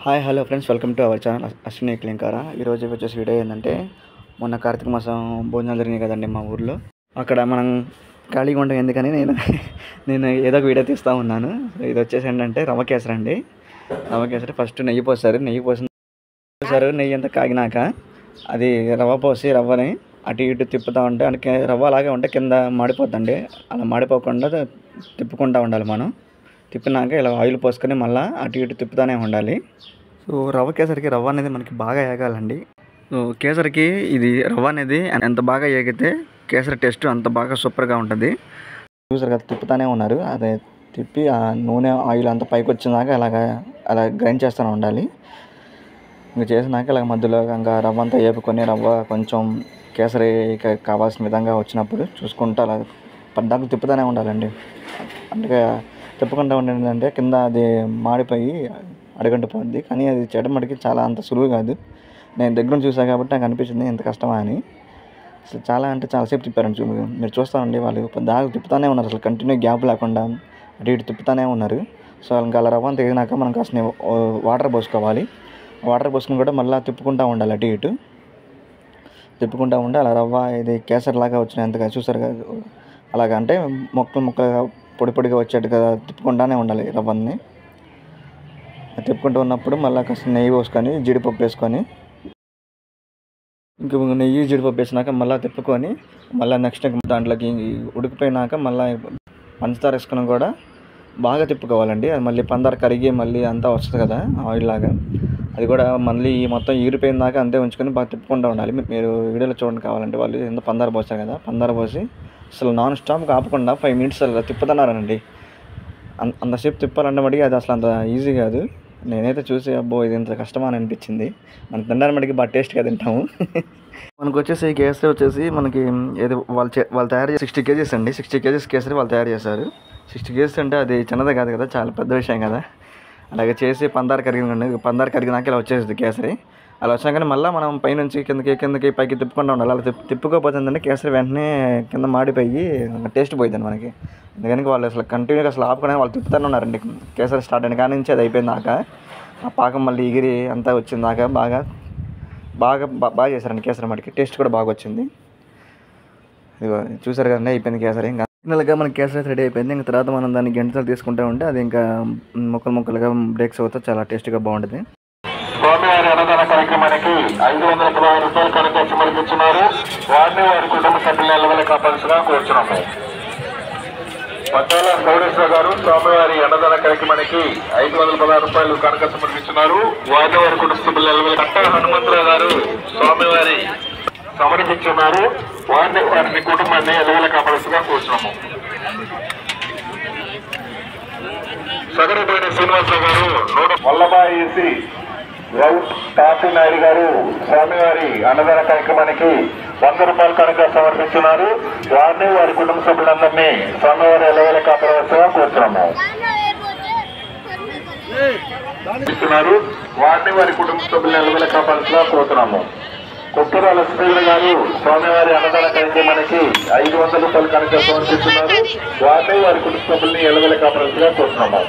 Hi hello friends, welcome to our channel Ashwini Klin Kaara. ఈరోజు వచ్చేసి video ఏంటంటే, మొన్న కార్తీక మాసం భోజనాలు జరిగినాయి కదండి మా ఊర్లో. అక్కడ మనం ఖాళీగా ఉంటాం ఎందుకని నేను ఏదో ఒక వీడియో తీస్తూ ఉన్నాను. ఇది వచ్చేసి ఏంటంటే రవ్వ కేసరి అండి. రవ్వ కేసరి ఫస్ట్ నెయ్యి పోసారు. నెయ్యి అంతా కాగినాక అది రవ్వ పోసి రవ్వని అటు ఇటు తిప్పుతూ ఉంటే అంటే రవ్వ అలాగే ఉంటే కింద మాడిపోద్దండి. అలా మాడిపోకుండా తిప్పుకుంటూ ఉండాలి. మనం తిప్పినాక ఇలా ఆయిల్ పోసుకొని మళ్ళీ అటు ఇటు తిప్పుతూనే ఉండాలి. సో రవ్వ కేసరికి రవ్వ అనేది మనకి బాగా ఏగాలండి. సో కేసరికి ఇది రవ్వ అనేది ఎంత బాగా ఏగితే కేసరి టేస్ట్ అంత బాగా సూపర్గా ఉంటుంది. చూసారు కదా, తిప్పుతూనే ఉన్నారు. అదే తిప్పి ఆ నూనె ఆయిల్ అంతా పైకి వచ్చినాక అలా గ్రైండ్ చేస్తూనే ఉండాలి. ఇంకా చేసినాక ఇలా మధ్యలో ఇంకా రవ్వ అంతా వేపుకొని రవ్వ కొంచెం కేసరి కావాల్సిన విధంగా వచ్చినప్పుడు చూసుకుంటూ అలా పద్దాకు తిప్పుతూనే ఉండాలండి. అందుకే తిప్పకుండా ఉండేదంటే కింద అది మాడిపోయి అడుగంటిపోద్ది. కానీ అది చేయడం మటుకి చాలా అంత సులువు కాదు. నేను దగ్గర చూసాను కాబట్టి నాకు అనిపించింది ఎంత కష్టమా అని. అసలు చాలా అంటే చాలాసేపు తిప్పారండి. మీరు చూస్తానండి, వాళ్ళు దాకా తిప్పుతూనే ఉన్నారు. అసలు కంటిన్యూ గ్యాప్ లేకుండా అటు ఇటు తిప్పుతూనే ఉన్నారు. సో ఇంకా అలా రవ్వ తెగినాక మనం కాస్త వాటర్ పోసుకోవాలి. వాటర్ పోసుకుని కూడా మళ్ళీ తిప్పుకుంటూ ఉండాలి. అటు ఇటు తిప్పుకుంటూ ఉండి అలా రవ్వ ఇది కేసరిలాగా వచ్చినంతగా చూసారు కదా, అలాగా అంటే ముక్కలుగా పొడి పొడిగా వచ్చేట్టుగా తిప్పుకుంటూనే ఉండాలి రవ్వని. తిప్పుకుంటూ ఉన్నప్పుడు మళ్ళీ కాస్త నెయ్యి పోసుకొని జీడిపప్పు వేసుకొని ఇంక నెయ్యి జీడిపప్పు వేసినాక మళ్ళీ తిప్పుకొని మళ్ళీ నెక్స్ట్ దాంట్లోకి ఉడికిపోయినాక మళ్ళీ పంచదార వేసుకుని కూడా బాగా తిప్పుకోవాలండి. అది మళ్ళీ పందారు కరిగి మళ్ళీ అంతా వస్తుంది కదా ఆయిల్ లాగా, అది కూడా మళ్ళీ మొత్తం ఈరిపోయినాక అంతే ఉంచుకొని బాగా తిప్పుకుంటూ ఉండాలి. మీరు వీడియోలో చూడండి కావాలంటే, వాళ్ళు ఎంత పందారు పోస్తారు కదా, పందారు పోసి అసలు నాన్ స్టాప్ ఆపకుండా 5 minutes అలా తిప్పుతున్నారండి. అంతసేపు తిప్పాలంటే మటుకి అది అసలు అంత ఈజీ కాదు. నేనైతే చూసి అబ్బో ఇది ఇంత కష్టమా అని అనిపించింది. మనం తినడానికి మటుకి బాగా టేస్ట్గా తింటాము. మనకు వచ్చేసి కేసరి వచ్చేసి మనకి ఏది వాళ్ళు తయారు చేసి 60 kgs అండి. 60 kgs కేసరి వాళ్ళు తయారు చేశారు. 60 kgs అంటే అది చిన్నదే కాదు కదా, చాలా పెద్ద విషయం కదా. అలాగే చేసి పందారు కరిగినాక ఇలా వచ్చేసింది కేసరి. అలా వచ్చాకనే మళ్ళీ మనం పైనుంచి కిందకి పైకి తిప్పుకుంటూ ఉండాలి. అలా తిప్పుకోపోతుందంటే కేసరి వెంటనే కింద మాడిపోయి టేస్ట్ పోయిందండి మనకి. అందుకని వాళ్ళు అసలు కంటిన్యూగా అసలు ఆపుకునే వాళ్ళు తిప్పుతూనే ఉన్నారండి. కేసరి స్టార్ట్ అయిన కానీ నుంచి అది అయిపోయిందాక ఆ పాకం మళ్ళీ ఎగిరి అంతా వచ్చిందాక బాగా చేశారండి. కేసరి మటుకి టేస్ట్ కూడా బాగా వచ్చింది. ఇదిగో చూసారు కదండి, అయిపోయింది కేసరి. ఇంకా ఫైనల్గా మనకి కేసరి రెడీ అయిపోయింది. ఇంకా తర్వాత మనం దాన్ని గంటలు తీసుకుంటూ ఉంటే అది ఇంకా ముక్కలుగా బ్రేక్స్ అవుతా చాలా టేస్ట్గా బాగుంటుంది. స్వామివారి అన్నదాన కార్యక్రమానికి 516 రూపాయలు కనుక సమర్పించున్నారు. వారిని వారి కుటుంబ సభ్యులను ఎల్లవెల్ల కాపాల్సిగా కోరుచున్నాము. పట్టాల గౌడేశ్వర గారు స్వామివారి అన్నదాన కార్యక్రమానికి 516 రూపాయలు కనుక సమర్పించున్నారు. వారిని వారి కుటుంబ సభ్యులను ఎల్లవెల్ల. కట్ట హనుమంతరావు గారు స్వామివారి సమర్పించున్నారు. వారిని కుటుంబాన్ని ఎల్లవెల్ల కాపాల్సిగా కోరుచున్నాము. సగరపేట శ్రీనివాసరావు గారు వల్లభాయి తాపి నాయుడు గారు స్వామివారి అన్నదాన కార్యక్రమానికి 100 రూపాయలు కనుక సమర్పించున్నారు. వారిని వారి కుటుంబ సభ్యులందరినీ స్వామివారి ఎల్లవేళ కాపాడవలసిగా కోరుతున్నాము. వారిని వారి కుటుంబ సభ్యులను ఎల్లవేళ కాపాడాల్సిగా కోరుతున్నాము. కుప్పరాల శ్రీధర్ గారు స్వామివారి అన్నదాన కార్యక్రమానికి 500 రూపాయలు కనుక సమర్పిస్తున్నారు. వారిని వారి కుటుంబ సభ్యుల్ని ఎల్లవేళ కాపాడాల్సిగా కోరుతున్నాము.